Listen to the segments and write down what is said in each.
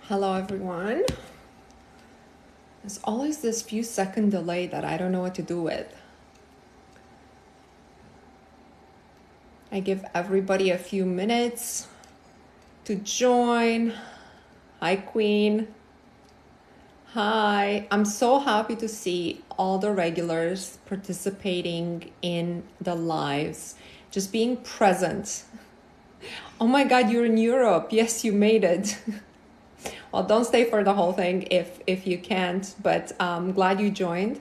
Hello everyone. There's always this few second delay that I don't know what to do with. I give everybody a few minutes to join. Hi Queen. Hi. I'm so happy to see all the regulars participating in the lives, just being present. Oh my God, you're in Europe. Yes, you made it. Well, don't stay for the whole thing if you can't, but I'm glad you joined.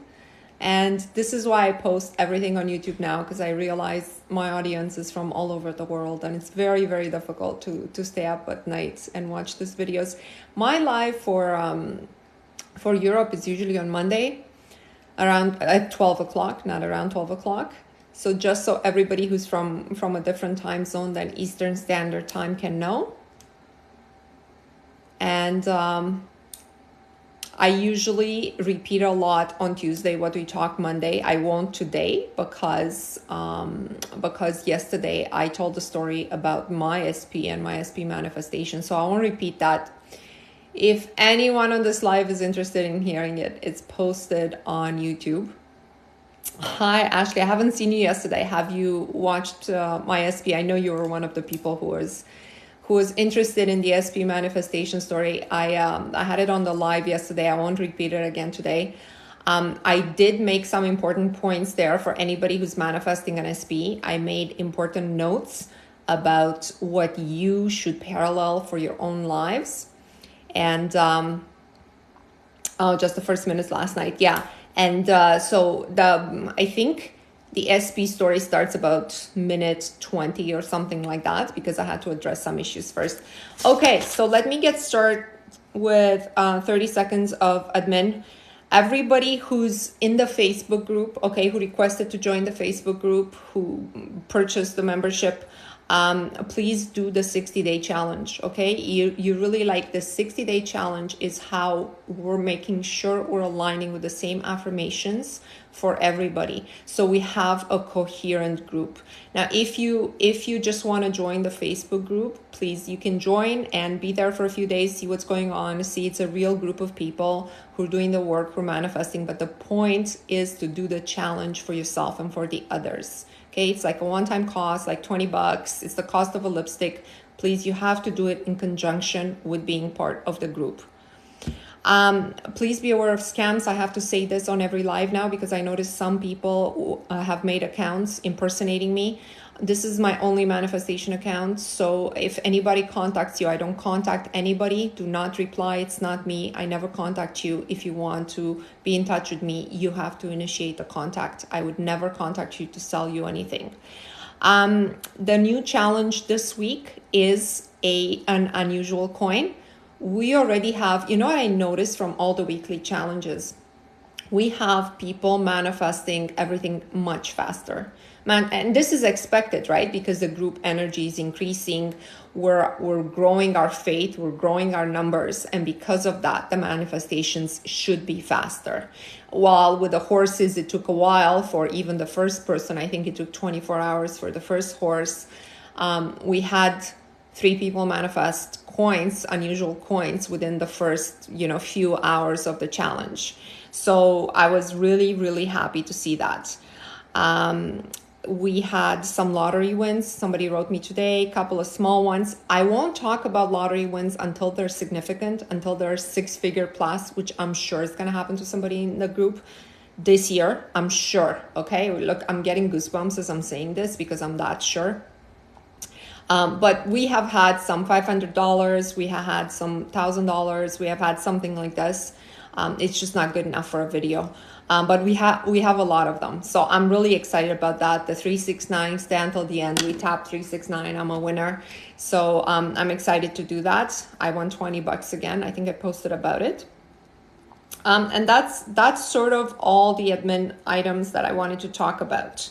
And this is why I post everything on YouTube now, because I realize my audience is from all over the world, and it's very, very difficult to stay up at night and watch these videos. My live for Europe is usually on Monday around at 12 o'clock, not around 12 o'clock. So just so everybody who's from a different time zone than Eastern Standard Time can know. And I usually repeat a lot on Tuesday what we talk Monday. I won't today because yesterday I told the story about my SP and my SP manifestation. So I won't repeat that. If anyone on this live is interested in hearing it, it's posted on YouTube. Hi, Ashley. I haven't seen you yesterday. Have you watched my SP? I know you were one of the people who was interested in the SP manifestation story. I had it on the live yesterday. I won't repeat it again today. I did make some important points there for anybody who's manifesting an SP. I made important notes about what you should parallel for your own lives. And just the first minutes last night. Yeah. And so I think the SP story starts about minute 20 or something like that, because I had to address some issues first. Okay, so let me get started with 30 seconds of admin. Everybody who's in the Facebook group, okay, who requested to join the Facebook group, who purchased the membership, please do the 60-day challenge, okay? You really like the 60-day challenge is how we're making sure we're aligning with the same affirmations for everybody. So we have a coherent group. Now, if you just want to join the Facebook group, please, you can join and be there for a few days, see what's going on, see it's a real group of people who are doing the work, who are manifesting. But the point is to do the challenge for yourself and for the others. Okay, it's like a one-time cost, like $20. It's the cost of a lipstick. Please, you have to do it in conjunction with being part of the group. Please be aware of scams. I have to say this on every live now because I noticed some people have made accounts impersonating me. This is my only manifestation account. So if anybody contacts you, I don't contact anybody. Do not reply. It's not me. I never contact you. If you want to be in touch with me, you have to initiate the contact. I would never contact you to sell you anything. The new challenge this week is an unusual coin. We already have, you know what I noticed from all the weekly challenges? We have people manifesting everything much faster. And this is expected, right? Because the group energy is increasing. We're growing our faith, we're growing our numbers. And because of that, the manifestations should be faster. While with the horses, it took a while for even the first person. I think it took 24 hours for the first horse. We had 3 people manifest coins, unusual coins, within the first, few hours of the challenge. So I was really, really happy to see that. We had some lottery wins. Somebody wrote me today, a couple of small ones. I won't talk about lottery wins until they're significant, until they're 6-figure plus, which I'm sure is going to happen to somebody in the group this year. I'm sure. Okay. Look, I'm getting goosebumps as I'm saying this because I'm that sure. But we have had some $500, we have had some $1,000, we have had something like this. It's just not good enough for a video. But we have a lot of them. So I'm really excited about that. The 369 stand till the end. We tapped 369. I'm a winner. So I'm excited to do that. I won $20 again. I think I posted about it. And that's sort of all the admin items that I wanted to talk about.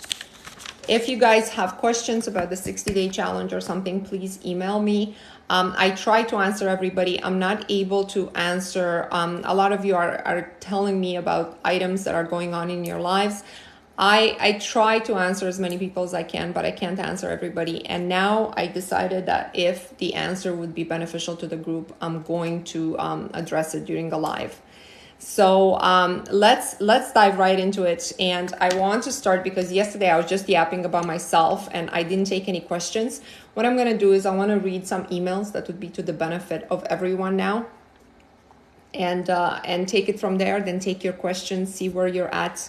If you guys have questions about the 60-day challenge or something, please email me. I try to answer everybody. I'm not able to answer. A lot of you are telling me about items that are going on in your lives. I try to answer as many people as I can, but I can't answer everybody. And now I decided that if the answer would be beneficial to the group, I'm going to address it during the live. So let's dive right into it. And I want to start because yesterday I was just yapping about myself and I didn't take any questions. What I'm going to do is I want to read some emails that would be to the benefit of everyone now, and take it from there. Then take your questions, see where you're at.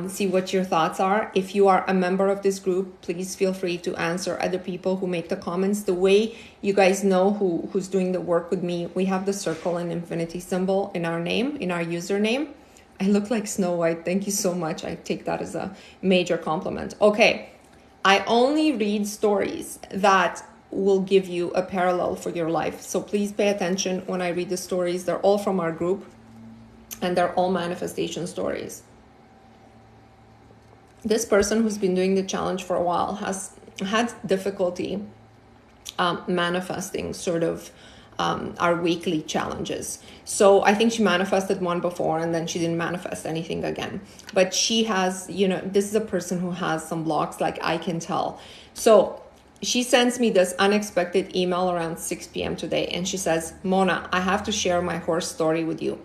See what your thoughts are. If you are a member of this group, please feel free to answer other people who make the comments. The way you guys know who's doing the work with me, we have the circle and infinity symbol in our name, in our username. I look like Snow White. Thank you so much. I take that as a major compliment. Okay, I only read stories that will give you a parallel for your life. So please pay attention when I read the stories. They're all from our group and they're all manifestation stories. This person who's been doing the challenge for a while has had difficulty manifesting sort of our weekly challenges. So I think she manifested one before and then she didn't manifest anything again. But she has, this is a person who has some blocks, like I can tell. So she sends me this unexpected email around 6 p.m. today. And she says, Mona, I have to share my horse story with you.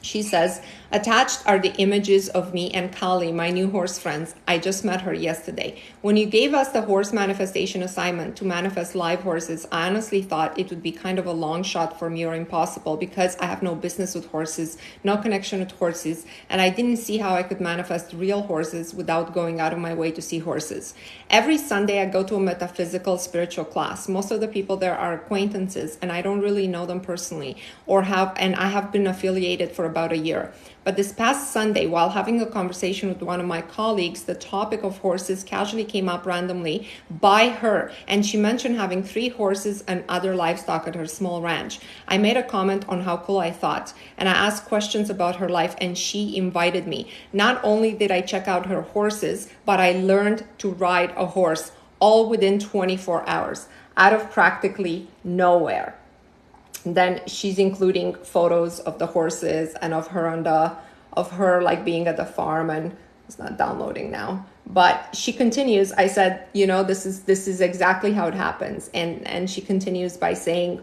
She says, attached are the images of me and Kali, my new horse friends. I just met her yesterday. When you gave us the horse manifestation assignment to manifest live horses, I honestly thought it would be kind of a long shot for me or impossible because I have no business with horses, no connection with horses, and I didn't see how I could manifest real horses without going out of my way to see horses. Every Sunday I go to a metaphysical spiritual class. Most of the people there are acquaintances and I don't really know them personally and I have been affiliated for about a year. But this past Sunday, while having a conversation with one of my colleagues, the topic of horses casually came up randomly by her. And she mentioned having 3 horses and other livestock at her small ranch. I made a comment on how cool I thought, and I asked questions about her life, and she invited me. Not only did I check out her horses, but I learned to ride a horse all within 24 hours out of practically nowhere. Then she's including photos of the horses and of her like being at the farm, and it's not downloading now. But she continues. I said, this is exactly how it happens. And she continues by saying,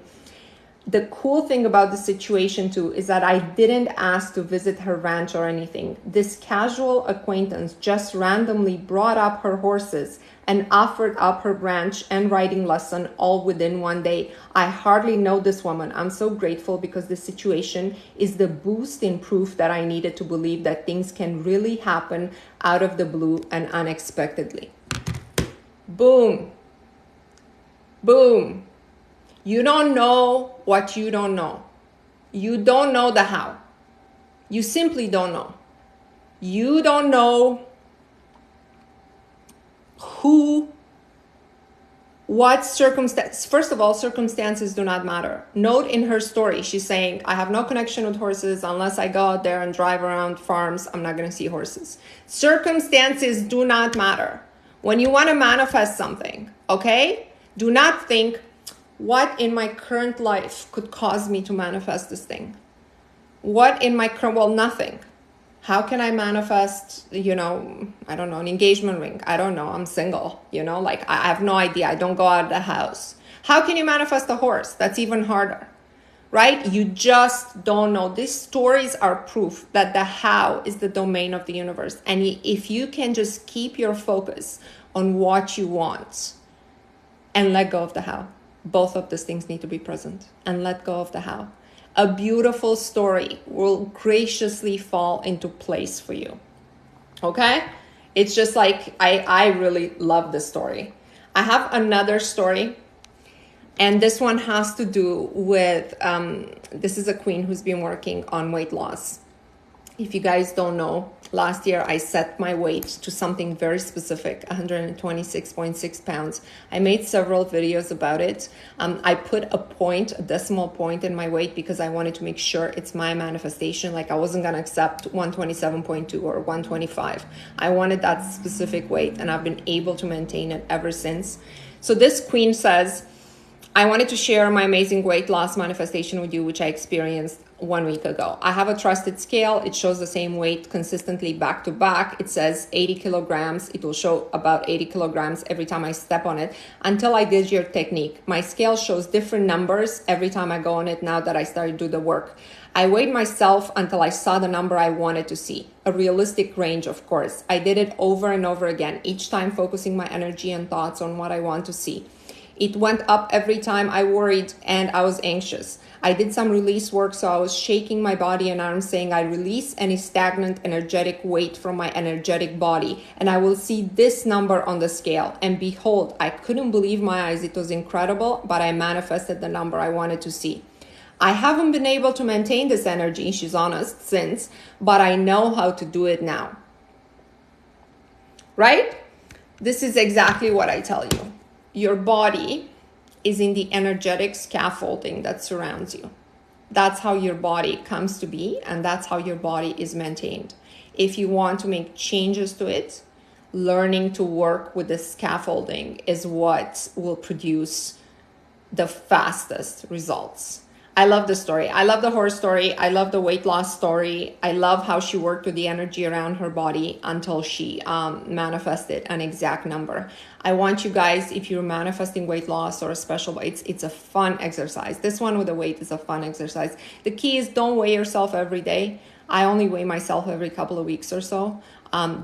the cool thing about the situation too is that I didn't ask to visit her ranch or anything. This casual acquaintance just randomly brought up her horses and offered up her ranch and riding lesson all within one day. I hardly know this woman. I'm so grateful because this situation is the boost in proof that I needed to believe that things can really happen out of the blue and unexpectedly. Boom. Boom. You don't know what you don't know. You don't know the how. You simply don't know. You don't know what circumstance. First of all, circumstances do not matter. Note in her story, she's saying, I have no connection with horses unless I go out there and drive around farms. I'm not going to see horses. Circumstances do not matter. When you want to manifest something, okay, do not think, what in my current life could cause me to manifest this thing? What in my current, nothing. How can I manifest, I don't know, an engagement ring? I don't know, I'm single, like I have no idea. I don't go out of the house. How can you manifest a horse? That's even harder, right? You just don't know. These stories are proof that the how is the domain of the universe. And if you can just keep your focus on what you want and let go of the how, both of these things need to be present, and let go of the how. A beautiful story will graciously fall into place for you. Okay? It's just like, I really love this story. I have another story, and this one has to do with, this is a queen who's been working on weight loss. If you guys don't know, last year I set my weight to something very specific, 126.6 pounds. I made several videos about it. I put a decimal point in my weight because I wanted to make sure it's my manifestation. Like I wasn't going to accept 127.2 or 125. I wanted that specific weight, and I've been able to maintain it ever since. So this queen says, I wanted to share my amazing weight loss manifestation with you, which I experienced 1 week ago. I have a trusted scale. It shows the same weight consistently back to back. It says 80 kilograms. It will show about 80 kilograms every time I step on it until I did your technique. My scale shows different numbers every time I go on it now that I started to do the work. I weighed myself until I saw the number I wanted to see. A realistic range, of course. I did it over and over again, each time focusing my energy and thoughts on what I want to see. It went up every time I worried and I was anxious. I did some release work, so I was shaking my body and arms saying I release any stagnant energetic weight from my energetic body, and I will see this number on the scale. And behold, I couldn't believe my eyes. It was incredible, but I manifested the number I wanted to see. I haven't been able to maintain this energy, she's honest, since, but I know how to do it now. Right? This is exactly what I tell you. Your body is in the energetic scaffolding that surrounds you. That's how your body comes to be, and that's how your body is maintained. If you want to make changes to it, learning to work with the scaffolding is what will produce the fastest results. I love the story. I love the horror story. I love the weight loss story. I love how she worked with the energy around her body until she manifested an exact number. I want you guys, if you're manifesting weight loss or a special, it's a fun exercise. This one with the weight is a fun exercise. The key is don't weigh yourself every day. I only weigh myself every couple of weeks or so.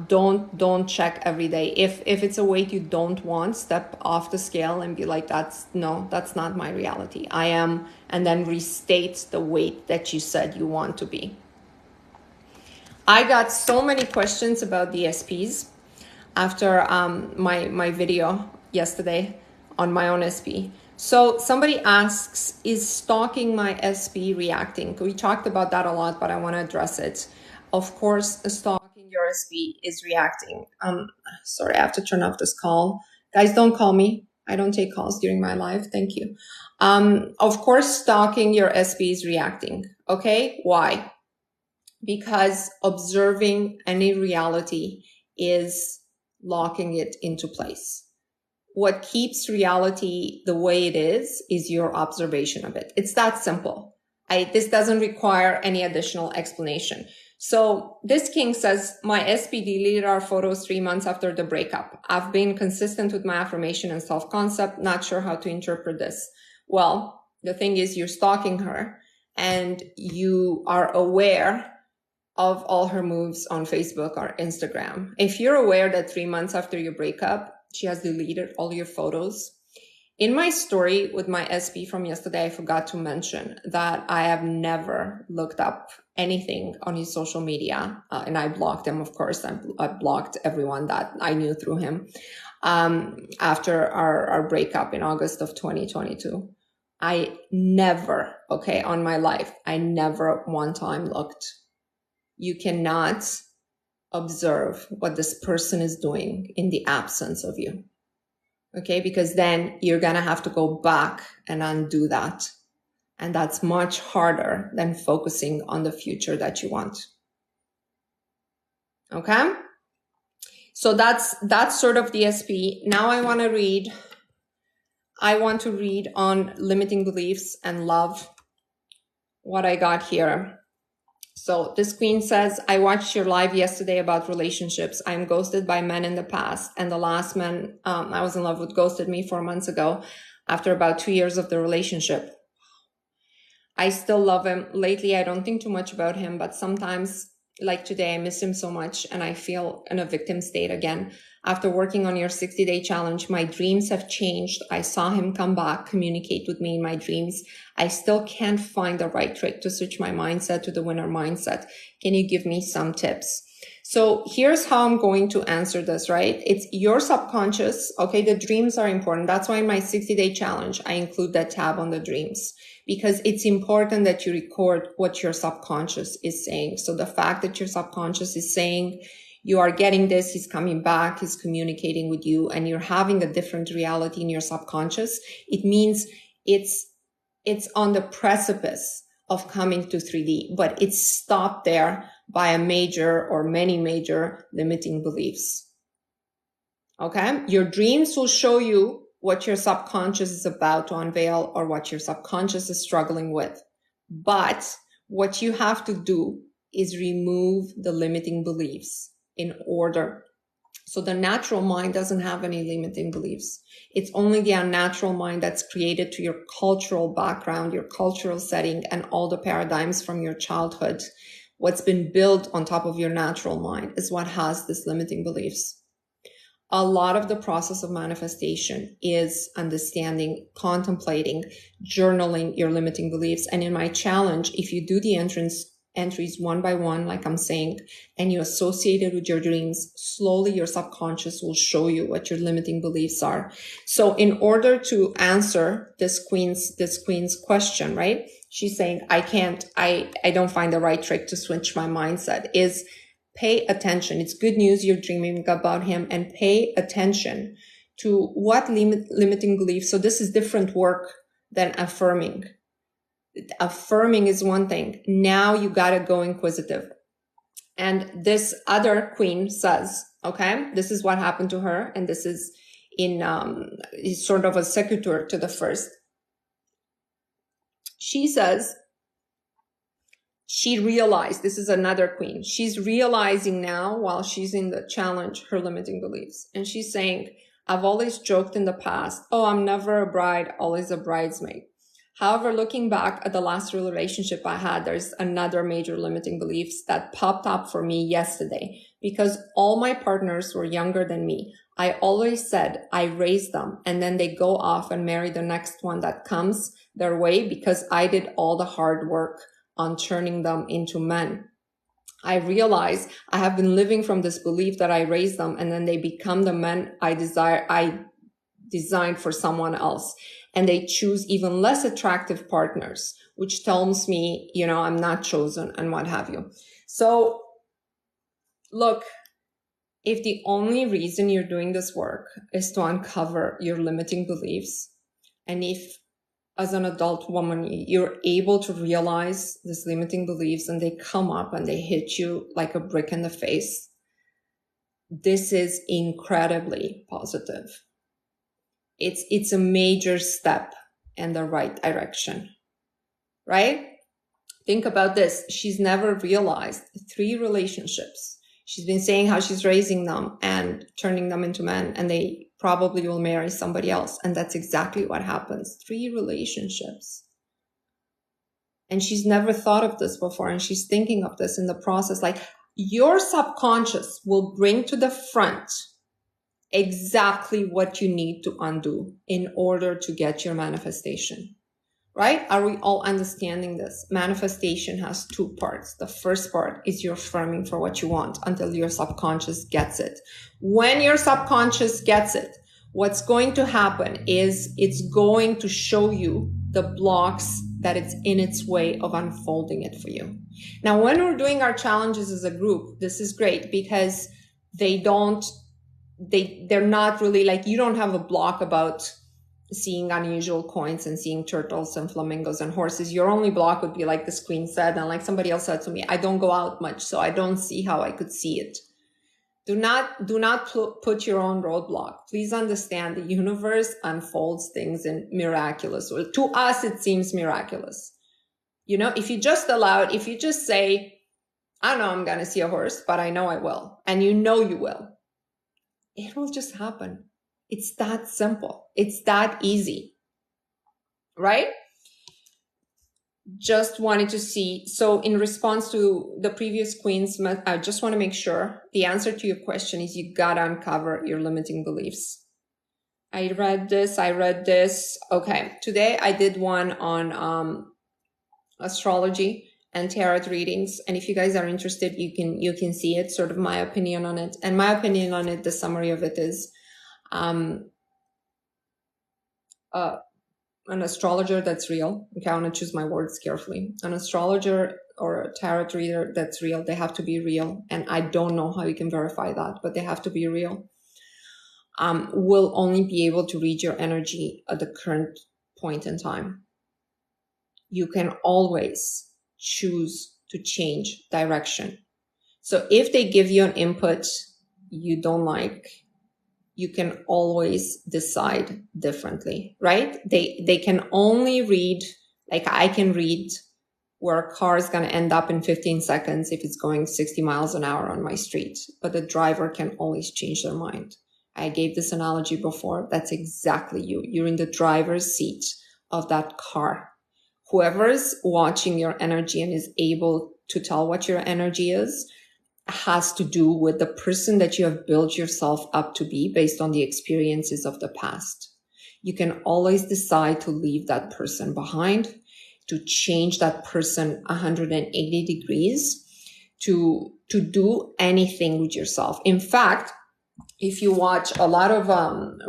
Don't check every day. If it's a weight you don't want, step off the scale and be like, that's not my reality. I am, and then restate the weight that you said you want to be. I got so many questions about the SPs after my video yesterday on my own SP. So somebody asks, is stalking my SP reacting? We talked about that a lot, but I want to address it. Of course, stalking your SP is reacting. Sorry, I have to turn off this call. Guys, don't call me. I don't take calls during my live. Thank you. Of course, stalking your SP is reacting. Okay, why? Because observing any reality is locking it into place. What keeps reality the way it is your observation of it. It's that simple. This doesn't require any additional explanation. So this king says, my SP deleted our photos 3 months after the breakup. I've been consistent with my affirmation and self-concept, not sure how to interpret this. Well, the thing is you're stalking her and you are aware of all her moves on Facebook or Instagram. If you're aware that 3 months after your breakup, she has deleted all your photos. In my story with my SP from yesterday, I forgot to mention that I have never looked up anything on his social media. And I blocked him, of course. I blocked everyone that I knew through him after our breakup in August of 2022. I never, on my life, I never one time looked. You cannot observe what this person is doing in the absence of you. Okay, because then you're going to have to go back and undo that. And that's much harder than focusing on the future that you want. Okay? So that's sort of the SP. Now I want to read on limiting beliefs and love, what I got here. So this queen says, I watched your live yesterday about relationships. I'm ghosted by men in the past. And the last man I was in love with ghosted me 4 months ago after about 2 years of the relationship. I still love him. Lately, I don't think too much about him, but sometimes, like today, I miss him so much and I feel in a victim state again. After working on your 60-day challenge, my dreams have changed. I saw him come back, communicate with me in my dreams. I still can't find the right trick to switch my mindset to the winner mindset. Can you give me some tips? So here's how I'm going to answer this, right? It's your subconscious. Okay, the dreams are important. That's why in my 60-day challenge, I include that tab on the dreams, because it's important that you record what your subconscious is saying. So the fact that your subconscious is saying, you are getting this, he's coming back, he's communicating with you, and you're having a different reality in your subconscious, it means it's on the precipice of coming to 3D, but it's stopped there by a major or many major limiting beliefs. Okay? Your dreams will show you what your subconscious is about to unveil or what your subconscious is struggling with. But what you have to do is remove the limiting beliefs in order. So the natural mind doesn't have any limiting beliefs. It's only the unnatural mind that's created to your cultural background, your cultural setting, and all the paradigms from your childhood. What's been built on top of your natural mind is what has these limiting beliefs. A lot of the process of manifestation is understanding, contemplating, journaling your limiting beliefs. And in my challenge, if you do the entries one by one, like I'm saying, and you associate it with your dreams, slowly your subconscious will show you what your limiting beliefs are. So in order to answer this queen's question, right? She's saying, I don't find the right trick to switch my mindset, is pay attention. It's good news you're dreaming about him, and pay attention to what limiting beliefs. So this is different work than affirming. Affirming is one thing. Now you got to go inquisitive. And this other queen says, okay, this is what happened to her. And this is is sort of a sequitur to the first. She says, she realized, this is another queen. She's realizing now while she's in the challenge, her limiting beliefs. And she's saying, I've always joked in the past, oh, I'm never a bride, always a bridesmaid. However, looking back at the last relationship I had, there's another major limiting beliefs that popped up for me yesterday because all my partners were younger than me. I always said I raised them and then they go off and marry the next one that comes their way because I did all the hard work on turning them into men. I realize I have been living from this belief that I raised them and then they become the men I designed for someone else. And they choose even less attractive partners, which tells me, I'm not chosen and what have you. So look, if the only reason you're doing this work is to uncover your limiting beliefs, and if as an adult woman, you're able to realize these limiting beliefs and they come up and they hit you like a brick in the face, this is incredibly positive. It's a major step in the right direction, right? Think about this. She's never realized 3 relationships. She's been saying how she's raising them and turning them into men, and they probably will marry somebody else. And that's exactly what happens. 3 relationships. And she's never thought of this before. And she's thinking of this in the process. Like, your subconscious will bring to the front exactly what you need to undo in order to get your manifestation. Right? Are we all understanding this? Manifestation has 2 parts. The first part is you're affirming for what you want until your subconscious gets it. When your subconscious gets it, what's going to happen is it's going to show you the blocks that it's in its way of unfolding it for you. Now, when we're doing our challenges as a group, this is great because they're not really like, you don't have a block about seeing unusual coins and seeing turtles and flamingos and horses. Your only block would be like this queen said, and like somebody else said to me, I don't go out much, so I don't see how I could see it. Do not put your own roadblock. Please understand the universe unfolds things in miraculous ways. To us, it seems miraculous. If you just say, I don't know I'm going to see a horse, but I know I will. And you will. It will just happen. It's that simple. It's that easy, right? Just wanted to see. So in response to the previous queen's, I just want to make sure the answer to your question is you got to uncover your limiting beliefs. I read this. Okay. Today I did one on astrology and tarot readings. And if you guys are interested, you can see it, sort of my opinion on it. And my opinion on it, the summary of it is, an astrologer that's real. Okay, I want to choose my words carefully. An astrologer or a tarot reader that's real, they have to be real. And I don't know how you can verify that, but they have to be real. Will only be able to read your energy at the current point in time. You can always choose to change direction. So if they give you an input you don't like, you can always decide differently, right? They can only read, like I can read where a car is going to end up in 15 seconds if it's going 60 miles an hour on my street, but the driver can always change their mind. I gave this analogy before. That's exactly you. You're in the driver's seat of that car. Whoever's watching your energy and is able to tell what your energy is has to do with the person that you have built yourself up to be based on the experiences of the past. You can always decide to leave that person behind, to change that person 180 degrees, to do anything with yourself. In fact, if you watch a lot of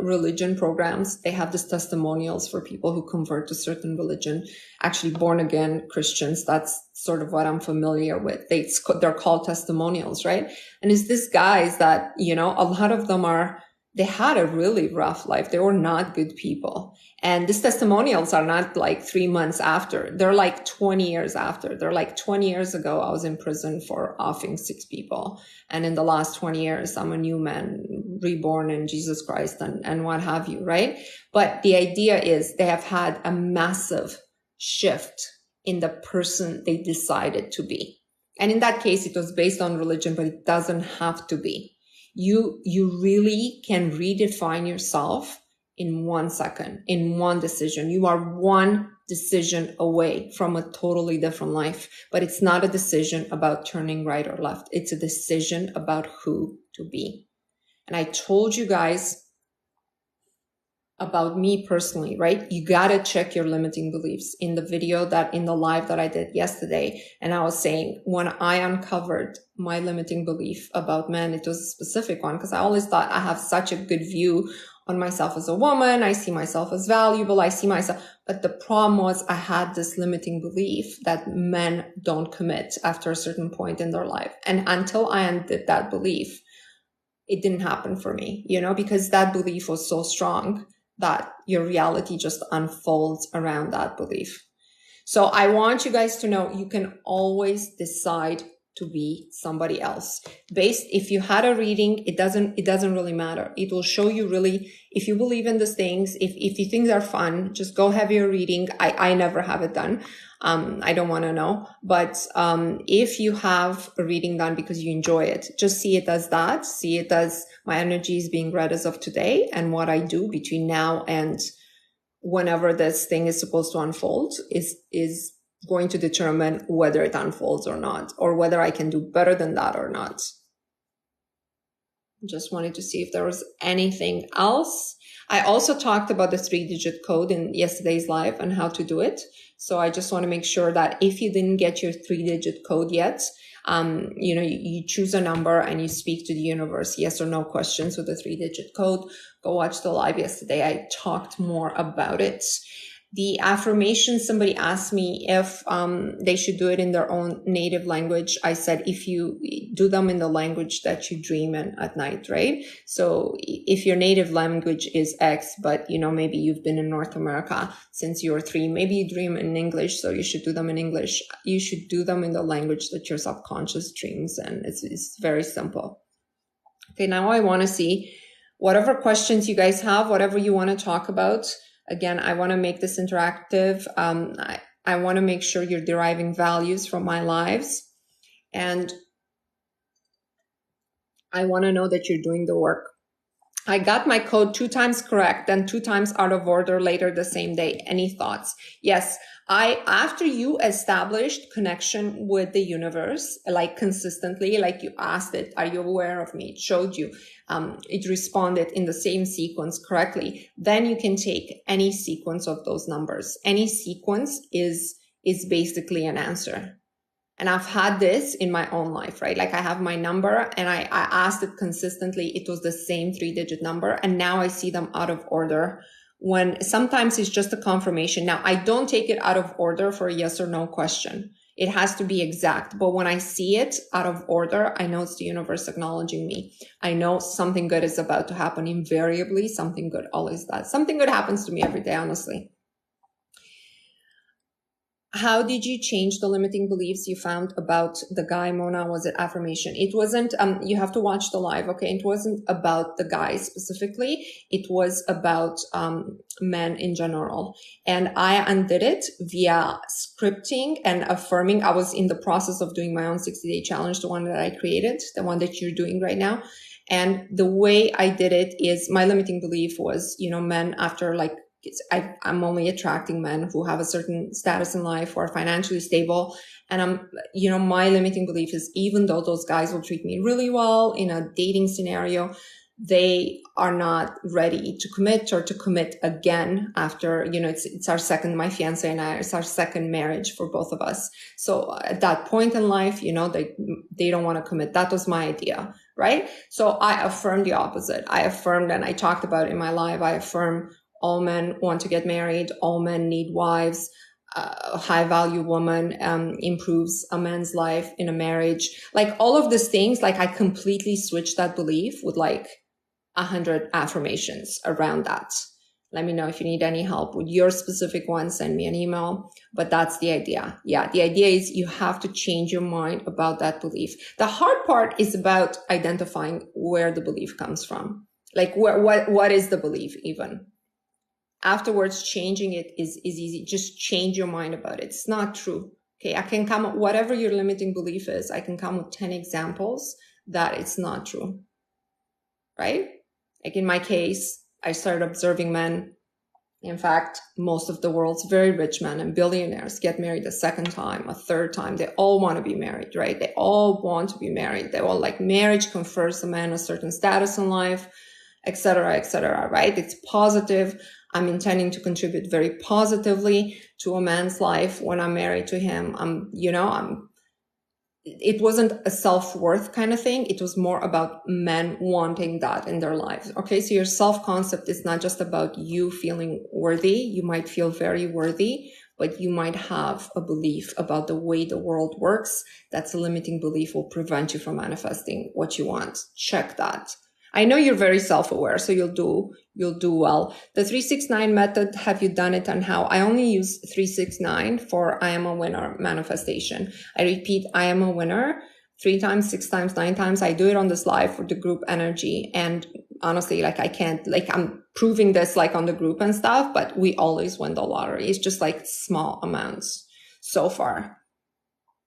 religion programs, they have these testimonials for people who convert to certain religion, actually born again Christians. That's sort of what I'm familiar with. They're called testimonials, right? And it's these guys that, a lot of them they had a really rough life. They were not good people. And these testimonials are not like 3 months after. They're like 20 years after. They're like 20 years ago, I was in prison for offing 6 people. And in the last 20 years, I'm a new man, reborn in Jesus Christ and what have you, right? But the idea is they have had a massive shift in the person they decided to be. And in that case, it was based on religion, but it doesn't have to be. You really can redefine yourself in 1 second, in one decision. You are one decision away from a totally different life, but it's not a decision about turning right or left. It's a decision about who to be. And I told you guys about me personally, right? You got to check your limiting beliefs in the in the live that I did yesterday. And I was saying, when I uncovered my limiting belief about men, it was a specific one because I always thought I have such a good view on myself as a woman. I see myself as valuable. But the problem was I had this limiting belief that men don't commit after a certain point in their life. And until I undid that belief, it didn't happen for me, because that belief was so strong that your reality just unfolds around that belief. So I want you guys to know you can always decide to be somebody else. If you had a reading, it doesn't really matter. It will show you really, if you believe in these things, if you think they're fun, just go have your reading. I never have it done. I don't want to know. But if you have a reading done because you enjoy it, just see it as that. See it as my energy is being read as of today, and what I do between now and whenever this thing is supposed to unfold is going to determine whether it unfolds or not, or whether I can do better than that or not. Just wanted to see if there was anything else. I also talked about the 3-digit code in yesterday's live and how to do it. So I just want to make sure that if you didn't get your 3-digit code yet, you choose a number and you speak to the universe, yes or no questions with the 3-digit code. Go watch the live yesterday. I talked more about it. The affirmation, somebody asked me if they should do it in their own native language. I said, if you do them in the language that you dream in at night, right? So if your native language is X, but maybe you've been in North America since you were 3, maybe you dream in English, so you should do them in English. You should do them in the language that your subconscious dreams in. It's very simple. Okay, now I want to see whatever questions you guys have, whatever you want to talk about. Again, I want to make this interactive. I want to make sure you're deriving values from my lives. And I want to know that you're doing the work. I got my code 2 times correct, then 2 times out of order later the same day. Any thoughts? Yes. After you established connection with the universe, like consistently, like you asked it, are you aware of me? It showed you, it responded in the same sequence correctly. Then you can take any sequence of those numbers. Any sequence is basically an answer. And I've had this in my own life, right? Like I have my number and I asked it consistently. It was the same 3-digit number. And now I see them out of order when sometimes it's just a confirmation. Now I don't take it out of order for a yes or no question. It has to be exact. But when I see it out of order, I know it's the universe acknowledging me. I know something good is about to happen. Invariably, something good always does. Something good happens to me every day, honestly. How did you change the limiting beliefs you found about the guy, Mona? Was it affirmation? It wasn't, you have to watch the live, okay? It wasn't about the guy specifically. It was about, men in general. And I undid it via scripting and affirming. I was in the process of doing my own 60-day challenge, the one that I created, the one that you're doing right now. And the way I did it is my limiting belief was, men after like, I'm only attracting men who have a certain status in life or are financially stable. And my limiting belief is even though those guys will treat me really well in a dating scenario, they are not ready to commit or to commit again after, it's our second, my fiance and I, it's our second marriage for both of us. So at that point in life, they don't want to commit. That was my idea, right? So I affirmed the opposite. I affirmed, and I talked about it in my live, I affirm all men want to get married. All men need wives. A high value woman improves a man's life in a marriage. Like all of these things, like I completely switched that belief with like 100 affirmations around that. Let me know if you need any help with your specific one. Send me an email. But that's the idea. Yeah, the idea is you have to change your mind about that belief. The hard part is about identifying where the belief comes from. Like what is the belief even? Afterwards, changing it is easy. Just change your mind about it. It's not true. Okay. I can come up, whatever your limiting belief is, I can come with 10 examples that it's not true. Right? Like in my case, I started observing men. In fact, most of the world's very rich men and billionaires get married a second time, a third time. They all want to be married, right? They all want to be married. They all like marriage confers a man a certain status in life, etc., right? It's positive. I'm intending to contribute very positively to a man's life when I'm married to him. It wasn't a self-worth kind of thing. It was more about men wanting that in their lives. Okay. So your self-concept is not just about you feeling worthy. You might feel very worthy, but you might have a belief about the way the world works. That's a limiting belief, will prevent you from manifesting what you want. Check that. I know you're very self-aware, so you'll do well. The 369 method, have you done it and how? I only use 369 for I am a winner manifestation. I repeat, I am a winner 3 times, 6 times, 9 times. I do it on this live for the group energy. And honestly, like I can't, like I'm proving this like on the group and stuff, but we always win the lottery. It's just like small amounts so far.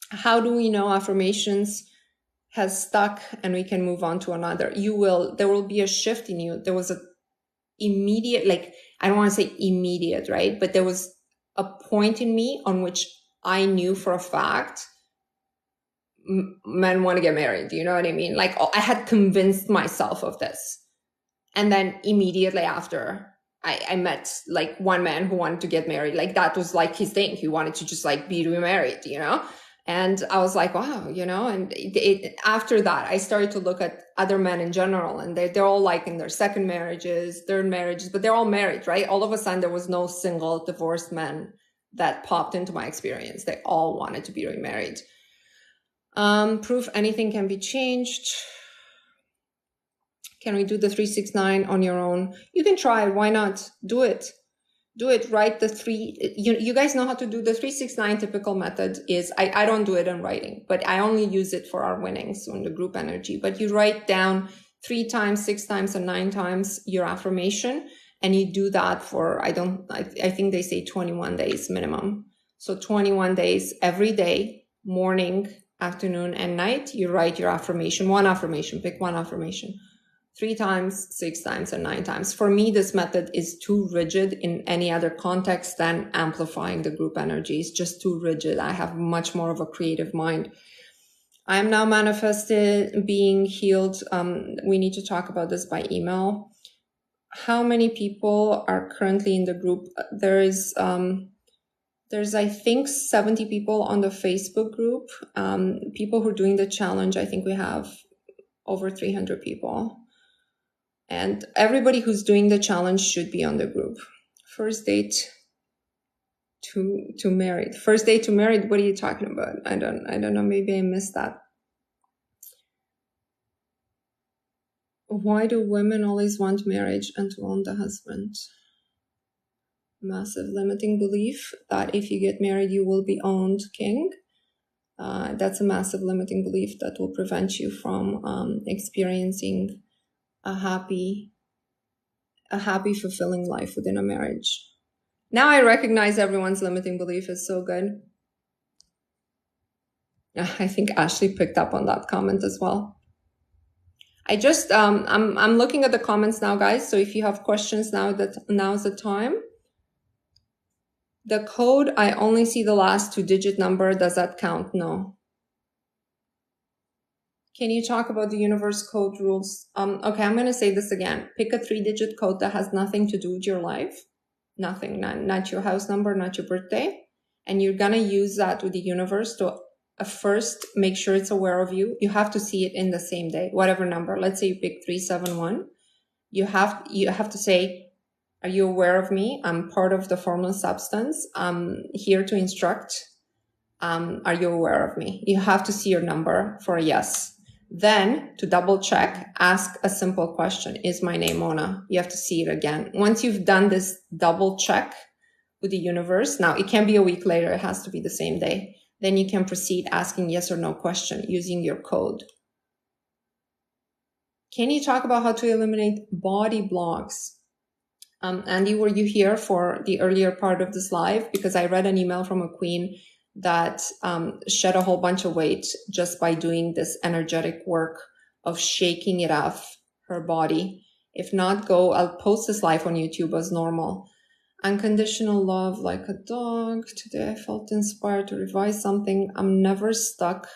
How do we know affirmations has stuck and we can move on to another? There will be a shift in you. There was a immediate, like, I don't want to say immediate, right? But there was a point in me on which I knew for a fact men want to get married. Do you know what I mean? Like I had convinced myself of this. And then immediately after I met like one man who wanted to get married. Like that was like his thing. He wanted to just like be remarried, And I was like, wow, and after that, I started to look at other men in general, and they're all like in their second marriages, third marriages, but they're all married, right? All of a sudden, there was no single divorced men that popped into my experience. They all wanted to be remarried. Proof anything can be changed. Can we do the 369 on your own? You can try. Why not? Do it. Write the three. You guys know how to do the 369 typical method is, I don't do it in writing, but I only use it for our winnings on the group energy. But you write down 3 times, 6 times, and 9 times your affirmation. And you do that for, I think they say 21 days minimum. So 21 days every day, morning, afternoon, and night, you write your affirmation, pick one affirmation. 3 times, 6 times, and 9 times. For me, this method is too rigid in any other context than amplifying the group energy. It's just too rigid. I have much more of a creative mind. I am now manifested, being healed. We need to talk about this by email. How many people are currently in the group? There's I think 70 people on the Facebook group. People who are doing the challenge, I think we have over 300 people. And everybody who's doing the challenge should be on the group. First date to married. First date to married. What are you talking about? I don't know. Maybe I missed that. Why do women always want marriage and to own the husband? Massive limiting belief that if you get married, you will be owned king. That's a massive limiting belief that will prevent you from experiencing a happy, fulfilling life within a marriage. Now I recognize everyone's limiting belief is so good. I think Ashley picked up on that comment as well. I just I'm looking at the comments now, guys. So if you have questions now's the time. The code, I only see the last 2-digit number. Does that count? No. Can you talk about the universe code rules? Okay, I'm going to say this again. Pick a 3-digit code that has nothing to do with your life. Nothing, not your house number, not your birthday. And you're going to use that with the universe to first make sure it's aware of you. You have to see it in the same day, whatever number. Let's say you pick 371. You have to say, are you aware of me? I'm part of the formless substance. I'm here to instruct. Are you aware of me? You have to see your number for a yes. Then, to double check, ask a simple question. Is my name Mona? You have to see it again. Once you've done this double check with the universe, now it can be a week later, it has to be the same day. Then you can proceed asking yes or no question using your code. Can you talk about how to eliminate body blocks? Andy, were you here for the earlier part of this live? Because I read an email from a queen that shed a whole bunch of weight just by doing this energetic work of shaking it off her body. If not, I'll post this live on YouTube as normal. Unconditional love like a dog. Today I felt inspired to revise something. I'm never stuck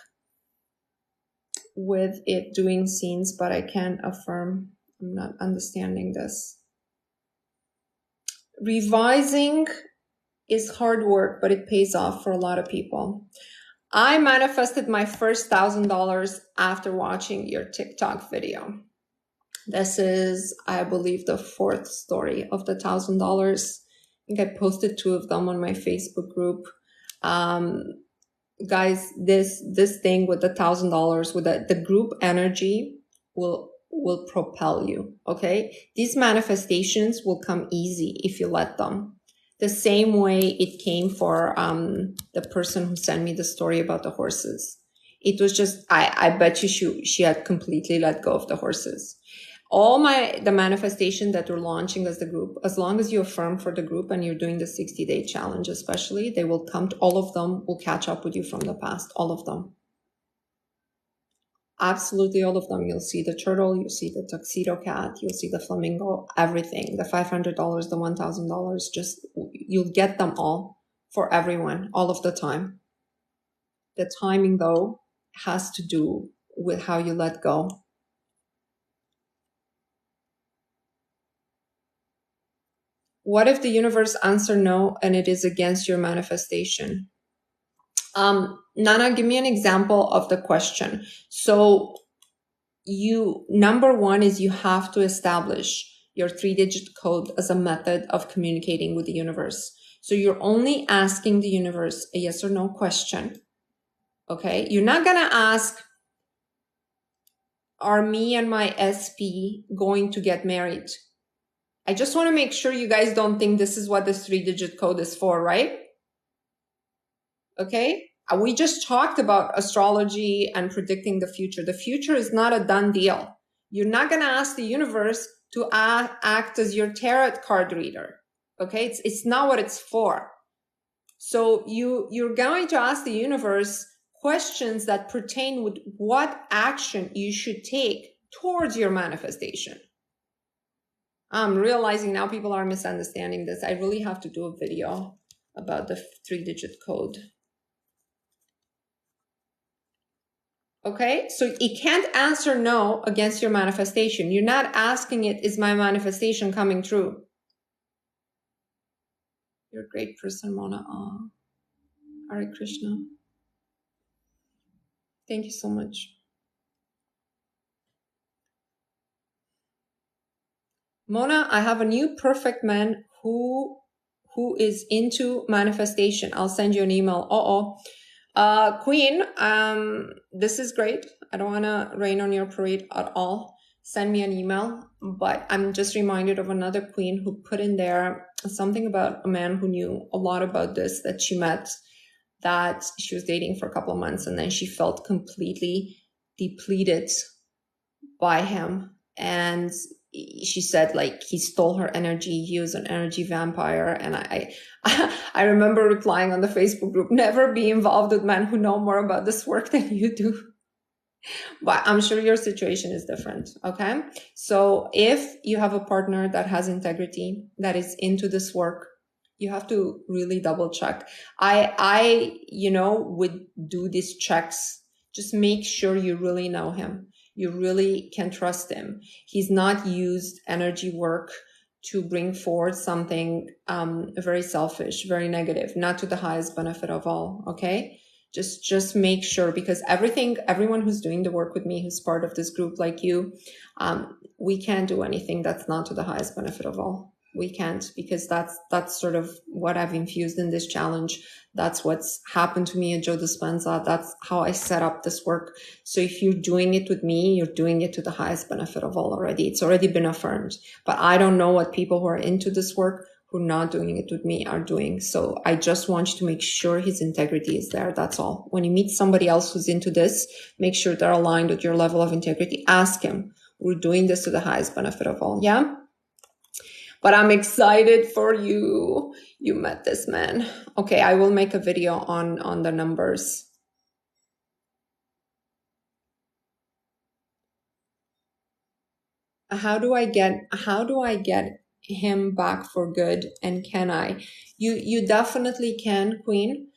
with it doing scenes, but I can affirm. I'm not understanding this. Revising is hard work, but it pays off for a lot of people. I manifested my first $1,000 after watching your TikTok video. This is, I believe, the 4th story of the $1,000. I think I posted 2 of them on my Facebook group. Guys, this thing with the $1,000, with the group energy will propel you. Okay, these manifestations will come easy if you let them. The same way it came for the person who sent me the story about the horses. It was just, I bet you she had completely let go of the horses. All the manifestation that we're launching as the group, as long as you affirm for the group and you're doing the 60-day challenge especially, they will come to, all of them will catch up with you from the past, all of them. Absolutely all of them. You'll see the turtle, you'll see the tuxedo cat, you'll see the flamingo, everything, the $500, the $1,000, just, you'll get them all for everyone, all of the time. The timing though has to do with how you let go. What if the universe answer no and it is against your manifestation? Nana, give me an example of the question. So number 1 is you have to establish your 3-digit code as a method of communicating with the universe. So you're only asking the universe a yes or no question. Okay. You're not going to ask, are me and my SP going to get married? I just want to make sure you guys don't think this is what this 3-digit code is for, right? Okay. We just talked about astrology and predicting the future. The future is not a done deal. You're not going to ask the universe to act as your tarot card reader. Okay. It's not what it's for. So you're going to ask the universe questions that pertain with what action you should take towards your manifestation. I'm realizing now people are misunderstanding this. I really have to do a video about the 3-digit code. Okay, so it can't answer no against your manifestation. You're not asking it, is my manifestation coming true? You're a great person, Mona. Oh, Hare Krishna. Thank you so much. Mona, I have a new perfect man who is into manifestation. I'll send you an email. Queen, this is great. I don't want to rain on your parade at all. send me an email. But I'm just reminded of another queen who put in there something about a man who knew a lot about this, that she met, that she was dating for a couple of months, and then she felt completely depleted by him. And she said, like, he stole her energy. He was an energy vampire. And I remember replying on the Facebook group, never be involved with men who know more about this work than you do. But I'm sure your situation is different. Okay. So if you have a partner that has integrity, that is into this work, you have to really double check. I would do these checks. Just make sure you really know him. You really can trust him. He's not used energy work to bring forward something very selfish, very negative, not to the highest benefit of all. Okay. Just make sure, because everyone who's doing the work with me, who's part of this group like you, we can't do anything that's not to the highest benefit of all. We can't, because that's sort of what I've infused in this challenge. That's what's happened to me at Joe Dispenza. That's how I set up this work. So if you're doing it with me, you're doing it to the highest benefit of all already. It's already been affirmed. But I don't know what people who are into this work, who are not doing it with me, are doing. So I just want you to make sure his integrity is there. That's all. When you meet somebody else who's into this, make sure they're aligned with your level of integrity. Ask him, we're doing this to the highest benefit of all. Yeah. But I'm excited for you. You met this man. Okay. I will make a video on the numbers. How do I get him back for good? And can I? You definitely can, Queen.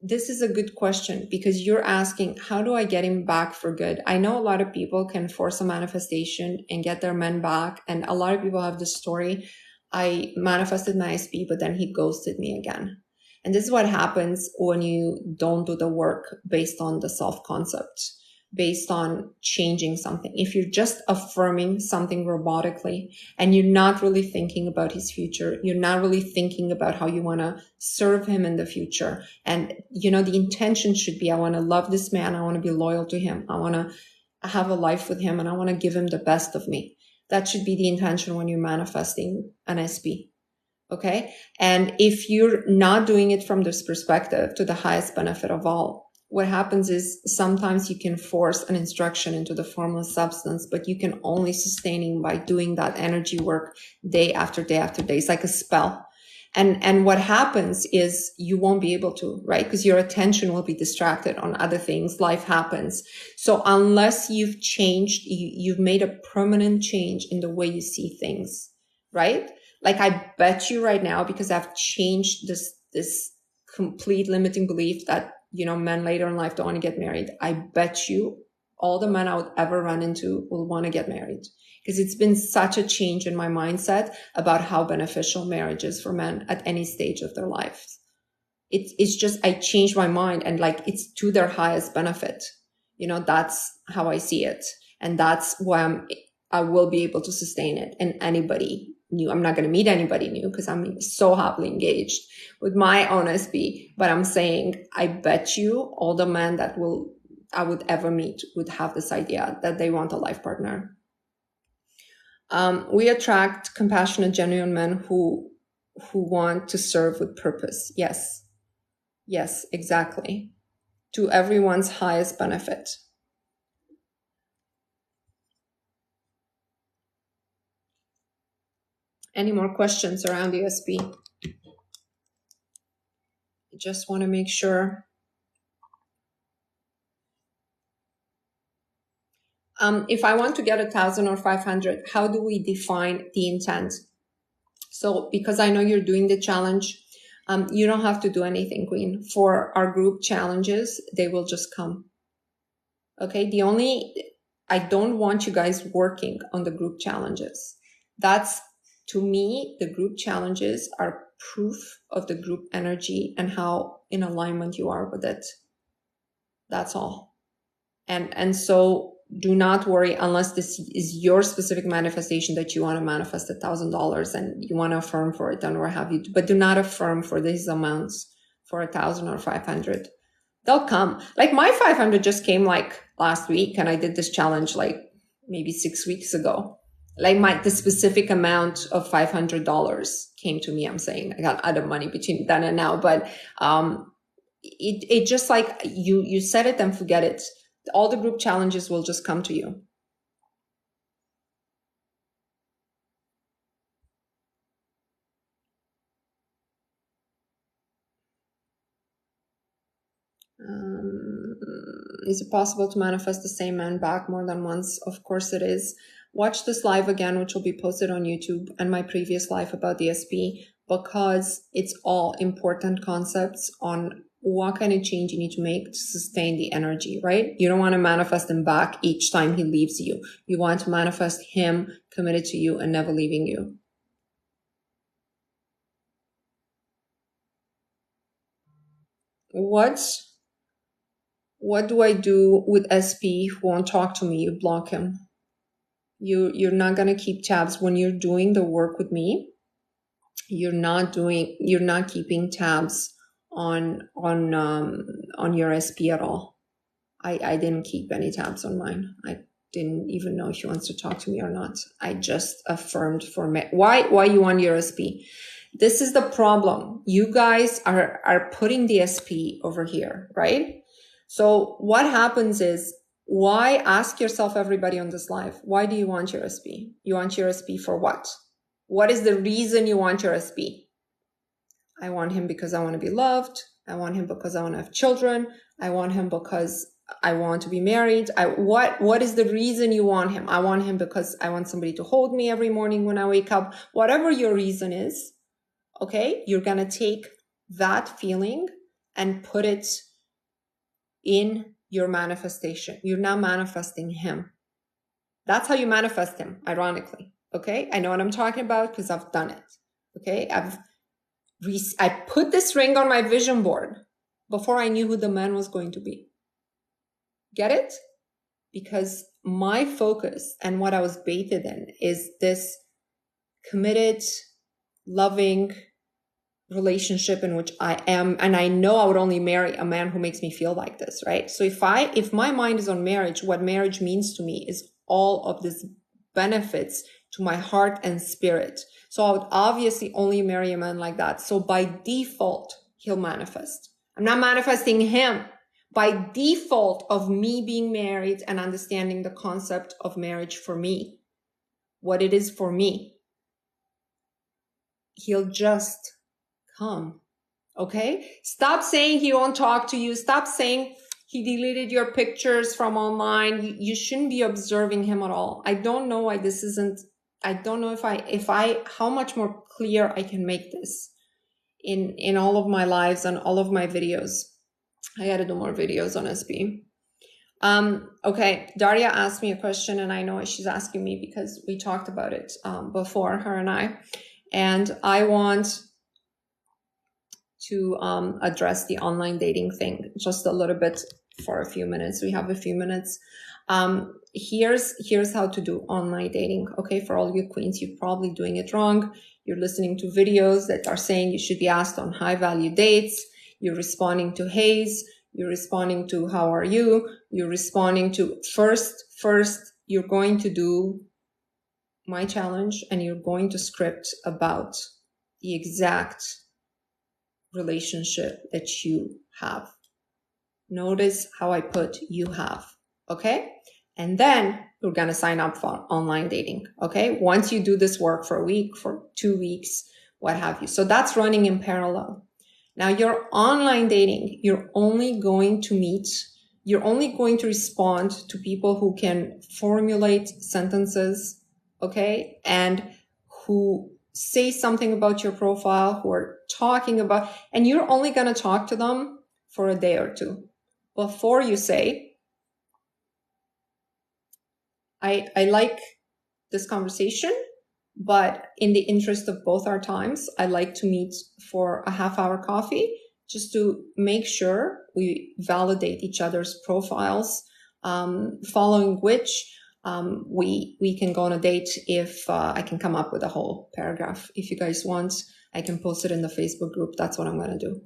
This is a good question, because you're asking, how do I get him back for good? I know a lot of people can force a manifestation and get their men back. And a lot of people have this story. I manifested my SP, but then he ghosted me again. And this is what happens when you don't do the work based on the self-concept, based on changing something. If you're just affirming something robotically and you're not really thinking about his future, you're not really thinking about how you want to serve him in the future. And, the intention should be, I want to love this man. I want to be loyal to him. I want to have a life with him, and I want to give him the best of me. That should be the intention when you're manifesting an SP. Okay. And if you're not doing it from this perspective, to the highest benefit of all, what happens is sometimes you can force an instruction into the formless substance, but you can only sustain it by doing that energy work day after day after day. It's like a spell. And what happens is you won't be able to, right? Because your attention will be distracted on other things. Life happens. So unless you've changed, you've made a permanent change in the way you see things, right? Like, I bet you right now, because I've changed this complete limiting belief that, men later in life don't want to get married. I bet you all the men I would ever run into will want to get married, because it's been such a change in my mindset about how beneficial marriage is for men at any stage of their lives. It's just, I changed my mind, and like, it's to their highest benefit. That's how I see it. And that's why I will be able to sustain it. And anybody new, I'm not going to meet anybody new, because I'm so happily engaged with my own SP. But I'm saying, I bet you all the men that I would ever meet would have this idea that they want a life partner. We attract compassionate, genuine men who want to serve with purpose. Yes, exactly. To everyone's highest benefit. Any more questions around the SP? I just want to make sure. If I want to get 1,000 or 500, how do we define the intent? So because I know you're doing the challenge, you don't have to do anything, Queen. For our group challenges, they will just come. Okay. I don't want you guys working on the group challenges. That's, to me, the group challenges are proof of the group energy and how in alignment you are with it. That's all. And so do not worry, unless this is your specific manifestation that you want to manifest $1,000 and you want to affirm for it, and what have you. But do not affirm for these amounts for 1,000 or 500. They'll come. Like, my 500 just came like last week, and I did this challenge like maybe 6 weeks ago. Like the specific amount of $500 came to me. I'm saying I got other money between then and now, but it just like you set it and forget it. All the group challenges will just come to you. Is it possible to manifest the same man back more than once? Of course it is. Watch this live again, which will be posted on YouTube, and my previous live about the SP, because it's all important concepts on what kind of change you need to make to sustain the energy, right? You don't want to manifest him back each time he leaves you. You want to manifest him committed to you and never leaving you. What do I do with SP who won't talk to me? You block him. You're not going to keep tabs when you're doing the work with me. You're not keeping tabs on your SP at all. I didn't keep any tabs on mine. I didn't even know if he wants to talk to me or not. I just affirmed for me. Why you want your SP? This is the problem. You guys are putting the SP over here, right? So what happens is, why ask yourself, everybody on this live, why do you want your SP? You want your SP for what? What is the reason you want your SP? I want him because I want to be loved. I want him because I want to have children. I want him because I want to be married. What is the reason you want him? I want him because I want somebody to hold me every morning when I wake up. Whatever your reason is, okay, you're going to take that feeling and put it in your manifestation. You're now manifesting him. That's how you manifest him, ironically. Okay, I know what I'm talking about because I've done it. Okay, I put this ring on my vision board before I knew who the man was going to be. Get it? Because my focus and what I was bathed in is this committed, loving relationship in which I am, and I know I would only marry a man who makes me feel like this, right? So if my mind is on marriage, what marriage means to me is all of these benefits to my heart and spirit. So I would obviously only marry a man like that. So by default, he'll manifest. I'm not manifesting him. By default of me being married and understanding the concept of marriage for me, what it is for me, he'll just come. Okay? Stop saying he won't talk to you. Stop saying he deleted your pictures from online. You shouldn't be observing him at all. I don't know why this isn't, I don't know how much more clear I can make this in all of my lives and all of my videos. I gotta do more videos on SB. Okay, Daria asked me a question, and I know she's asking me because we talked about it before, her and I. And I want to address the online dating thing just a little bit for a few minutes. We have a few minutes. Here's how to do online dating. Okay, for all you queens, you're probably doing it wrong. You're listening to videos that are saying you should be asked on high value dates. You're responding to Hayes. You're responding to how are you? You're responding to first, you're going to do my challenge and you're going to script about the exact relationship that you have. Notice how I put you have, okay? And then you're going to sign up for online dating, okay? Once you do this work for a week, for 2 weeks, what have you. So that's running in parallel. Now your online dating, you're only going to respond to people who can formulate sentences, okay? And who say something about your profile, who are talking about, and you're only going to talk to them for a day or two before you say, I like this conversation, but in the interest of both our times, I like to meet for a half-hour coffee just to make sure we validate each other's profiles, following which we can go on a date if I can come up with a whole paragraph. If you guys want, I can post it in the Facebook group. That's what I'm going to do.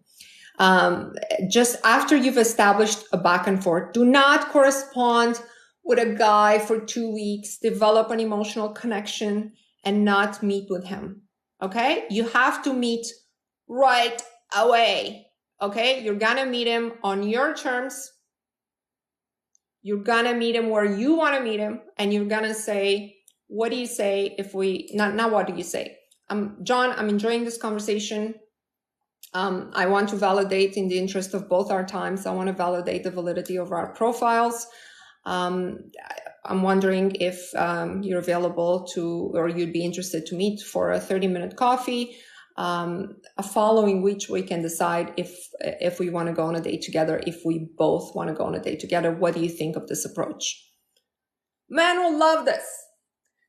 Just after you've established a back and forth, do not correspond with a guy for 2 weeks, develop an emotional connection, and not meet with him. Okay? You have to meet right away. Okay? You're gonna meet him on your terms. You're gonna meet him where you want to meet him, and you're gonna say, what do you say if we, not what do you say? John, I'm enjoying this conversation. I want to validate, in the interest of both our times, I want to validate the validity of our profiles. I'm wondering if you're available to, or you'd be interested to meet for a 30-minute coffee, following which we can decide if we want to go on a date together, if we both want to go on a date together. What do you think of this approach? Men will love this.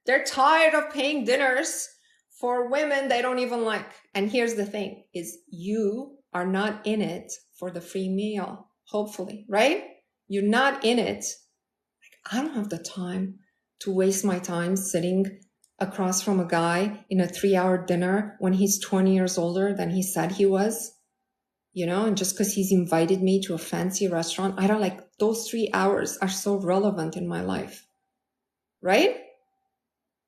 They're tired of paying dinners for women they don't even like. And here's the thing, is you are not in it for the free meal, hopefully, right? You're not in it. Like, I don't have the time to waste my time sitting across from a guy in a 3-hour dinner when he's 20 years older than he said he was, you know, and just because he's invited me to a fancy restaurant, I don't like, those 3 hours are so relevant in my life, right?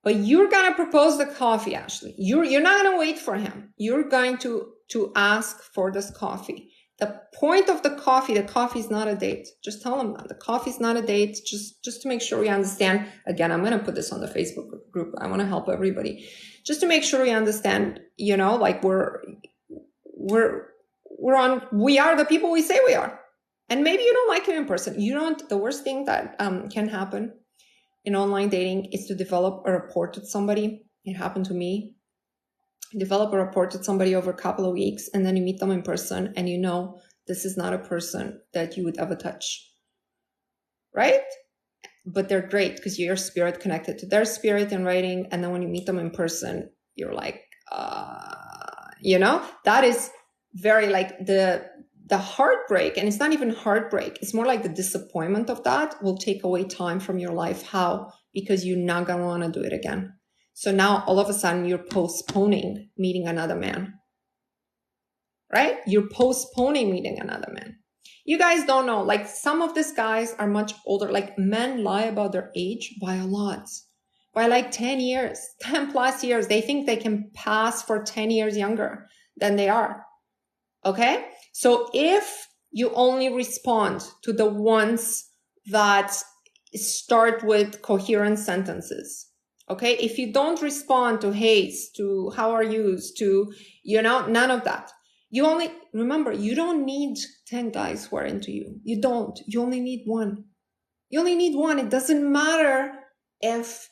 But you're going to propose the coffee, Ashley. You're not going to wait for him. You're going to ask for this coffee. The point of the coffee is not a date. Just tell him that. The coffee is not a date. Just to make sure we understand. Again, I'm going to put this on the Facebook group. I want to help everybody. Just to make sure we understand, you know, like we are the people we say we are. And maybe you don't like him in person. The worst thing that can happen in online dating is to develop a rapport with somebody. It happened to me. Develop a rapport with somebody over a couple of weeks, and then you meet them in person, and you know this is not a person that you would ever touch, right? But they're great because you're spirit connected to their spirit in writing, and then when you meet them in person, you're like, you know, that is very like the heartbreak, and it's not even heartbreak, it's more like the disappointment of that will take away time from your life. How? Because you're not gonna want to do it again. So now all of a sudden you're postponing meeting another man, right? You're postponing meeting another man. You guys don't know, like some of these guys are much older. Like men lie about their age by a lot, by like 10 years, 10 plus years. They think they can pass for 10 years younger than they are. Okay. So if you only respond to the ones that start with coherent sentences, okay, if you don't respond to hates, to how are yous, to, you know, none of that. You only, remember, you don't need 10 guys who are into you. You don't. You only need one. You only need one. It doesn't matter if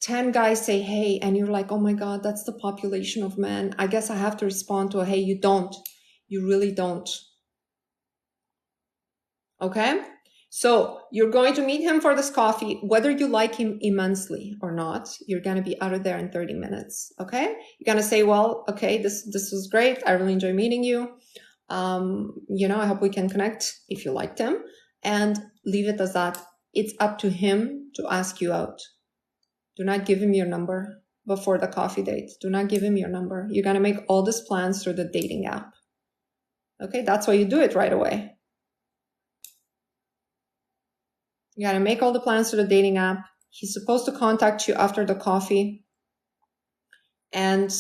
10 guys say, hey, and you're like, oh my God, that's the population of men. I guess I have to respond to a hey. You don't. You really don't. Okay? So you're going to meet him for this coffee, whether you like him immensely or not. You're going to be out of there in 30 minutes. Okay? You're going to say, well, okay, this was great. I really enjoy meeting you. You know, I hope we can connect if you liked him, and leave it as that. It's up to him to ask you out. Do not give him your number before the coffee date. Do not give him your number. You're going to make all these plans through the dating app. Okay, that's why you do it right away. You got to make all the plans through the dating app. He's supposed to contact you after the coffee. And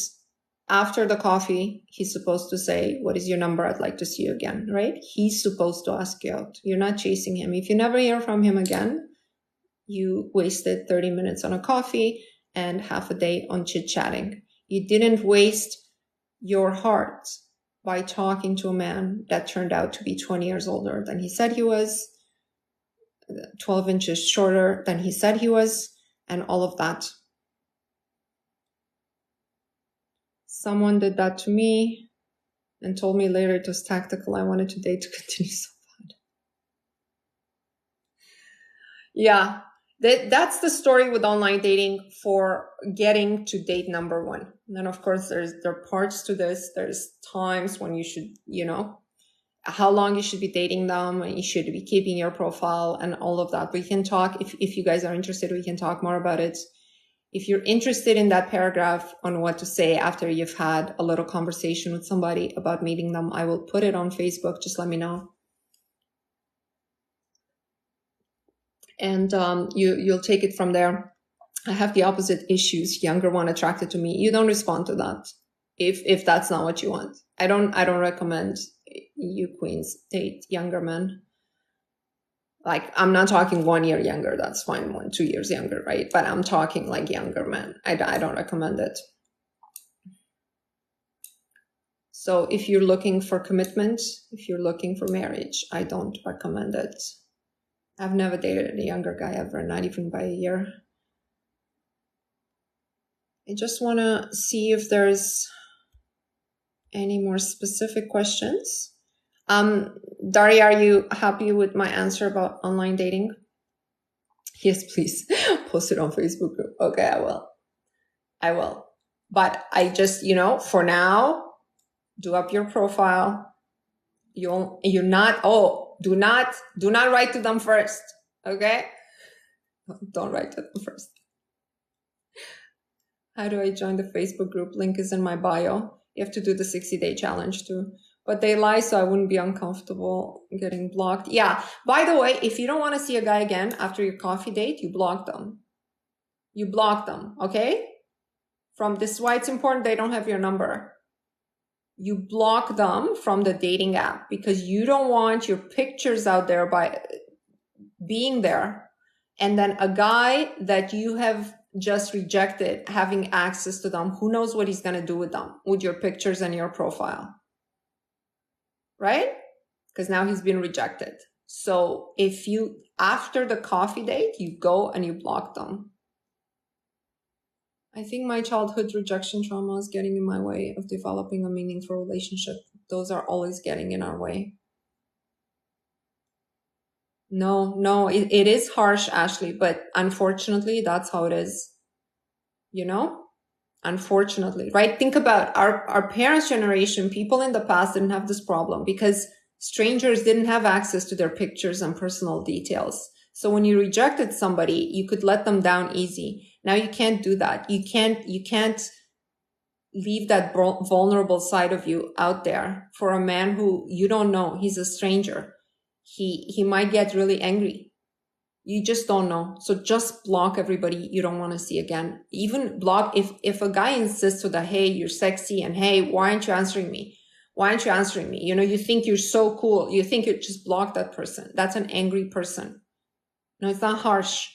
after the coffee, he's supposed to say, what is your number? I'd like to see you again, right? He's supposed to ask you out. You're not chasing him. If you never hear from him again, you wasted 30 minutes on a coffee and half a day on chit-chatting. You didn't waste your heart by talking to a man that turned out to be 20 years older than he said he was, 12 inches shorter than he said he was, and all of that. Someone did that to me and told me later it was tactical. I wanted to date to continue so bad. Yeah, that's the story with online dating for getting to date number one. And then, of course, there are parts to this. There's times when you should, you know, how long you should be dating them, and you should be keeping your profile and all of that. We can talk, if you guys are interested, we can talk more about it If you're interested in that paragraph on what to say after you've had a little conversation with somebody about meeting them, I will put it on Facebook. Just let me know. And you'll take it from there. I have the opposite issues. Younger one attracted to me. You don't respond to that if that's not what you want. I don't recommend you queens date younger men. Like, I'm not talking 1 year younger. That's fine. 2 years younger, right? But I'm talking like younger men. I don't recommend it. So if you're looking for commitment, if you're looking for marriage, I don't recommend it. I've never dated a younger guy ever, not even by a year. I just want to see if there's any more specific questions. Daria, are you happy with my answer about online dating? Yes, please post it on Facebook group. Okay, I will. But I just, for now, do up your profile. Do not write to them first. Okay? Don't write to them first. How do I join the Facebook group? Link is in my bio. You have to do the 60-day challenge too. But they lie, so I wouldn't be uncomfortable getting blocked. Yeah. By the way, if you don't want to see a guy again after your coffee date, you block them. You block them, okay? This is why it's important they don't have your number. You block them from the dating app because you don't want your pictures out there by being there. And then a guy that you have just rejected having access to them, who knows what he's going to do with them, with your pictures and your profile. Right? Because now he's been rejected. So if you, after the coffee date, you go and you block them. I think my childhood rejection trauma is getting in my way of developing a meaningful relationship. Those are always getting in our way. No, it is harsh, Ashley, but unfortunately, that's how it is. Unfortunately, right? Think about our parents' generation. People in the past didn't have this problem because strangers didn't have access to their pictures and personal details. So when you rejected somebody, you could let them down easy. Now you can't do that. You can't leave that vulnerable side of you out there for a man who you don't know. He's a stranger. He might get really angry. You just don't know. So just block everybody you don't want to see again. Even block if a guy insists to hey, you're sexy, and hey, why aren't you answering me? Why aren't you answering me? You think you're so cool. You think you just block that person. That's an angry person. No, it's not harsh.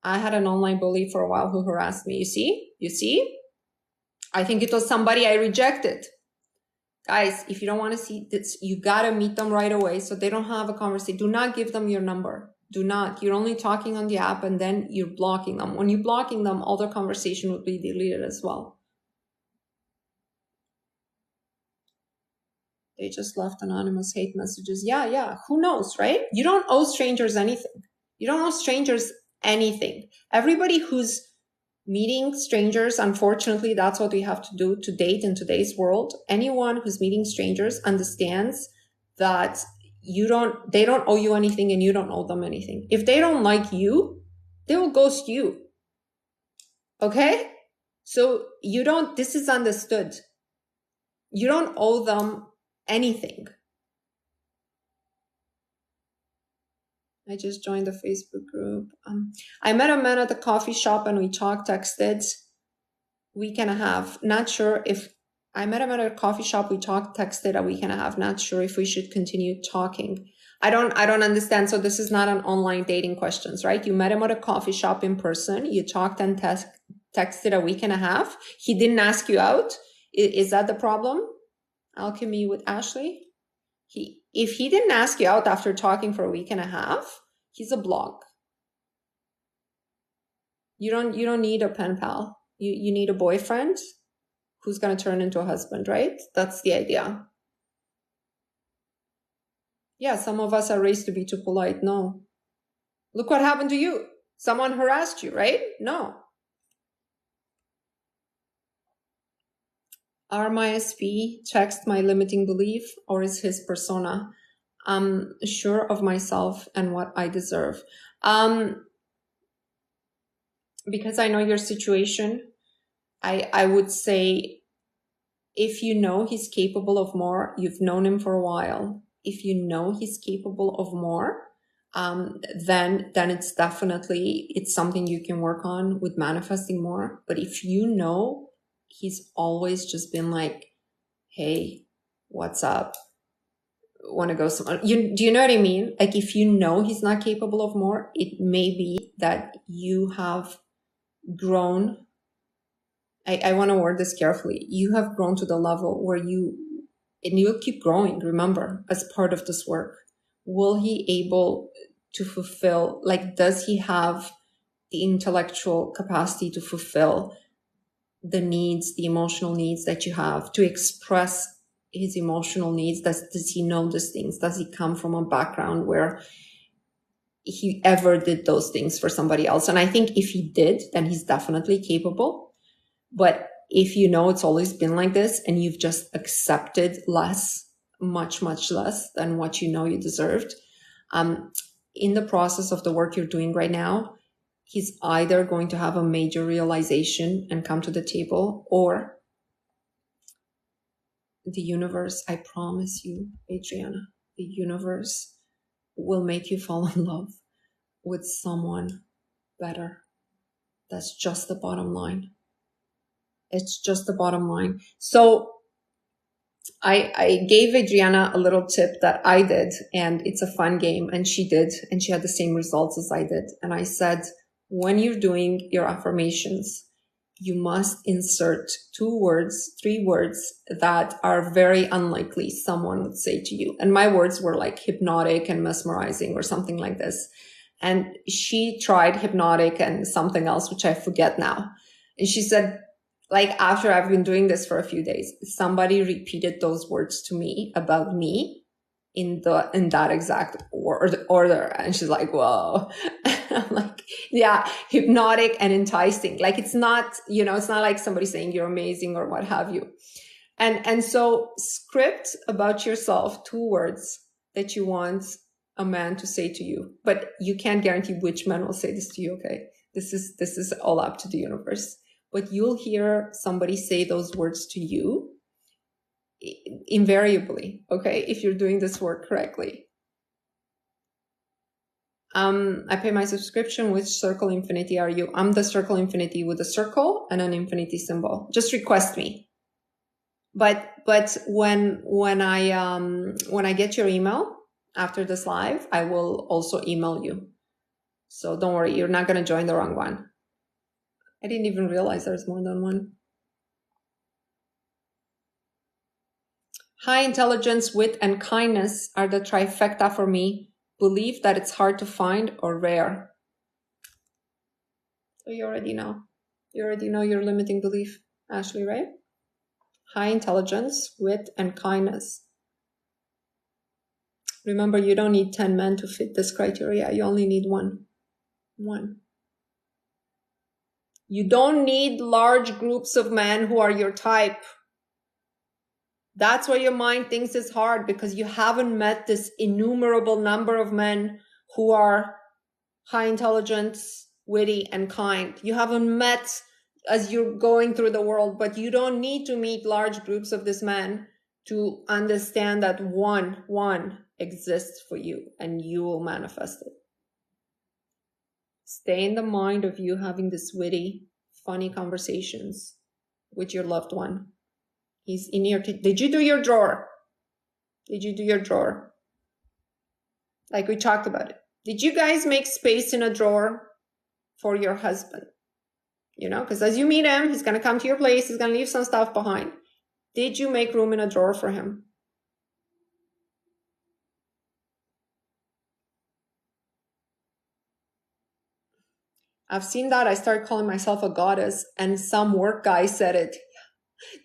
I had an online bully for a while who harassed me. You see? I think it was somebody I rejected. Guys, if you don't want to see this, you got to meet them right away so they don't have a conversation. Do not give them your number. Do not. You're only talking on the app and then you're blocking them. When you're blocking them, all their conversation would be deleted as well. They just left anonymous hate messages. Yeah. Who knows, right? You don't owe strangers anything. You don't owe strangers anything. Everybody who's meeting strangers, unfortunately, that's what we have to do to date in today's world. Anyone who's meeting strangers understands that they don't owe you anything and you don't owe them anything. If they don't like you, they will ghost you. Okay? So this is understood. You don't owe them anything. I just joined the Facebook group. I met a man at the coffee shop and we texted week and a half. Not sure if I met him at a coffee shop. We texted a week and a half. Not sure if we should continue talking. I don't understand. So this is not an online dating questions, right? You met him at a coffee shop in person. You talked and texted a week and a half. He didn't ask you out. Is that the problem? Alchemy with Ashley. If he didn't ask you out after talking for a week and a half, he's a block. You don't need a pen pal. You need a boyfriend who's going to turn into a husband, right? That's the idea. Yeah, some of us are raised to be too polite. No. Look what happened to you. Someone harassed you, right? No. Are my SP text my limiting belief or is his persona? I'm sure of myself and what I deserve. because I know your situation, I would say, if you know he's capable of more, you've known him for a while. If you know he's capable of more, then it's definitely, it's something you can work on with manifesting more. But if you know he's always just been like, hey, what's up? Want to go somewhere? Do you know what I mean? Like, if you know he's not capable of more, it may be that you have grown. I want to word this carefully. You have grown to the level where and you'll keep growing, remember, as part of this work. Will he able to fulfill, like, does he have the intellectual capacity to fulfill the needs, the emotional needs that you have, to express his emotional needs? Does he know these things? Does he come from a background where he ever did those things for somebody else? And I think if he did, then he's definitely capable. But if you know it's always been like this and you've just accepted less, much, much less than what you know you deserved, in the process of the work you're doing right now, he's either going to have a major realization and come to the table, or the universe, I promise you, Adriana, the universe will make you fall in love with someone better. That's just the bottom line. It's just the bottom line. So I gave Adriana a little tip that I did, and it's a fun game, and she did, and she had the same results as I did. And I said, when you're doing your affirmations, you must insert 2 words, 3 words that are very unlikely someone would say to you. And my words were like hypnotic and mesmerizing or something like this. And she tried hypnotic and something else, which I forget now. And she said, like, after I've been doing this for a few days, somebody repeated those words to me about me in that exact order. And she's like, whoa. I'm like, yeah, hypnotic and enticing. Like, it's not, it's not like somebody saying you're amazing or what have you. And so script about yourself 2 words that you want a man to say to you, but you can't guarantee which man will say this to you. Okay. This is all up to the universe, but you'll hear somebody say those words to you invariably. Okay. If you're doing this work correctly. I pay my subscription. Which circle infinity are you? I'm the circle infinity with a circle and an infinity symbol. Just request me. But when I get your email after this live, I will also email you. So don't worry, you're not going to join the wrong one. I didn't even realize there's more than one. High intelligence, wit, and kindness are the trifecta for me. Belief that it's hard to find or rare. So you already know. You already know your limiting belief, Ashley, right? High intelligence, wit, and kindness. Remember, you don't need 10 men to fit this criteria. You only need one. One. You don't need large groups of men who are your type. That's why your mind thinks it's hard, because you haven't met this innumerable number of men who are high intelligence, witty, and kind. You haven't met as you're going through the world, but you don't need to meet large groups of this men to understand that one exists for you, and you will manifest it. Stay in the mind of you having this witty, funny conversations with your loved one. He's in your, did you do your drawer? Did you do your drawer? Like we talked about it. Did you guys make space in a drawer for your husband? Because as you meet him, he's going to come to your place. He's going to leave some stuff behind. Did you make room in a drawer for him? I've seen that. I started calling myself a goddess, and some work guy said it.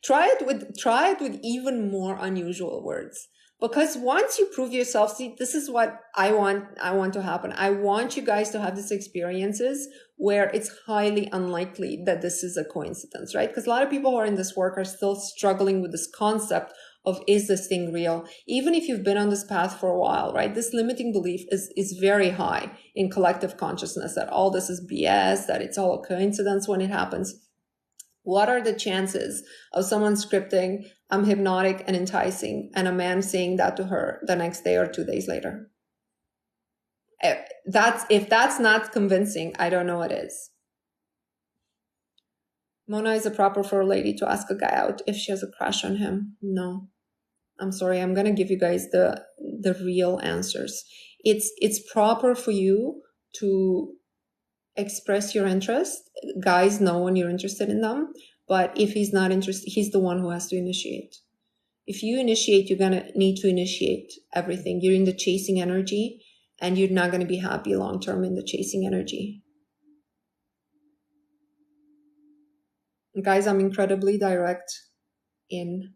Try it with even more unusual words. Because once you prove yourself, see, this is what I want to happen. I want you guys to have these experiences where it's highly unlikely that this is a coincidence, right? Because a lot of people who are in this work are still struggling with this concept of, is this thing real? Even if you've been on this path for a while, right? This limiting belief is very high in collective consciousness, that all this is BS, that it's all a coincidence when it happens. What are the chances of someone scripting, I'm hypnotic and enticing, and a man saying that to her the next day or 2 days later? If that's not convincing, I don't know what is. Mona, is it proper for a lady to ask a guy out if she has a crush on him? No. I'm sorry, I'm gonna give you guys the real answers. It's proper for you to express your interest. Guys know when you're interested in them, but if he's not interested, he's the one who has to initiate. If you initiate, you're gonna need to initiate everything. You're in the chasing energy, and you're not gonna be happy long term in the chasing energy. Guys, I'm incredibly direct in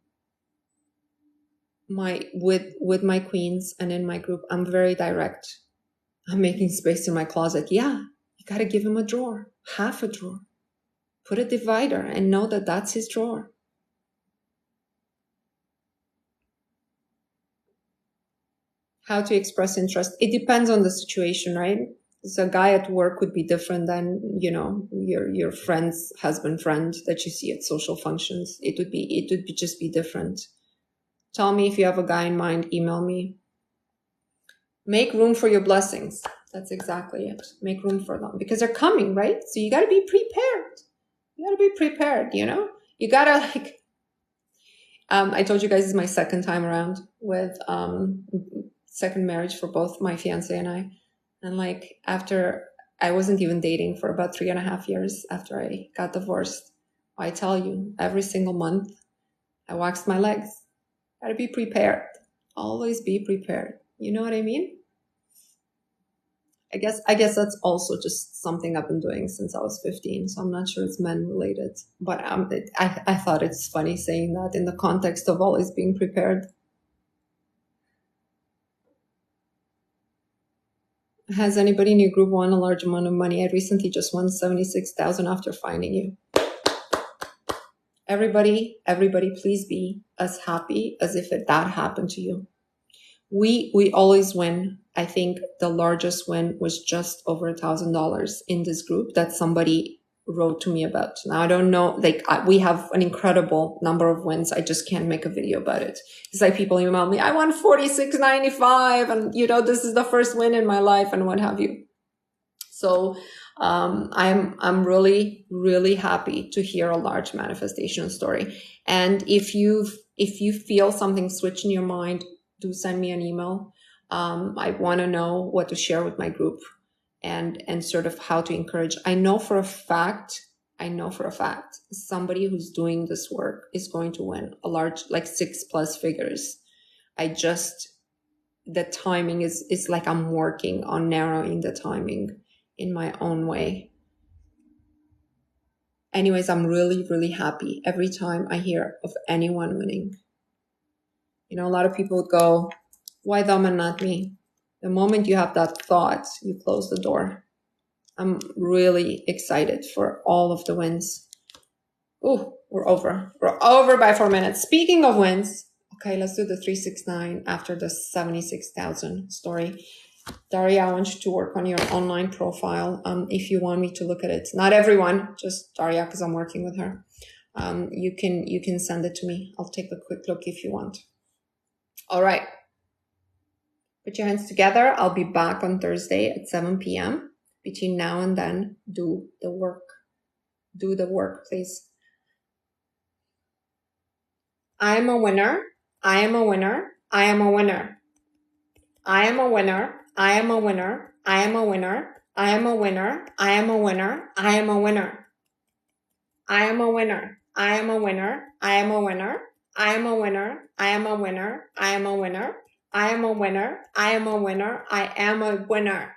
with my queens and in my group. I'm very direct. I'm making space in my closet. Yeah, you got to give him a drawer, half a drawer. Put a divider and know that that's his drawer. How to express interest? It depends on the situation, right? So a guy at work would be different than, your friend's husband friend that you see at social functions. It would just be different. Tell me if you have a guy in mind, email me. Make room for your blessings. That's exactly it. Make room for them because they're coming, right? So you got to be prepared. You got to I told you guys this is my second time around with second marriage for both my fiance and I. And after I wasn't even dating for about 3.5 years after I got divorced. I tell you, every single month I waxed my legs. Got to be prepared. Always be prepared. You know what I mean? I guess that's also just something I've been doing since I was 15. So I'm not sure it's men related, but I thought it's funny saying that in the context of always being prepared. Has anybody in your group won a large amount of money? I recently just won $76,000 after finding you. Everybody, please be as happy as if that happened to you. We always win. I think the largest win was just over $1,000 in this group that somebody wrote to me about. Now, I don't know, we have an incredible number of wins. I just can't make a video about it. It's people email me, I won $46.95 and this is the first win in my life and what have you. So I'm really, really happy to hear a large manifestation story. And if you feel something switch in your mind, do send me an email. I want to know what to share with my group and sort of how to encourage. I know for a fact, somebody who's doing this work is going to win a large, 6+ figures. The timing is I'm working on narrowing the timing in my own way. Anyways, I'm really, really happy every time I hear of anyone winning. A lot of people would go, why them and not me? The moment you have that thought, you close the door. I'm really excited for all of the wins. Oh, we're over. We're over by 4 minutes. Speaking of wins, okay, let's do the 369 after the 76,000 story. Daria, I want you to work on your online profile if you want me to look at it. Not everyone, just Daria, because I'm working with her. You can send it to me. I'll take a quick look if you want. All right. Put your hands together. I'll be back on Thursday at 7 p.m. Between now and then, do the work. Do the work, please. I am a winner. I am a winner. I am a winner. I am a winner. I am a winner. I am a winner. I am a winner. I am a winner. I am a winner. I am a winner. I am a winner. I am a winner. I am a winner. I am a winner. I am a winner. I am a winner. I am a winner. I am a winner.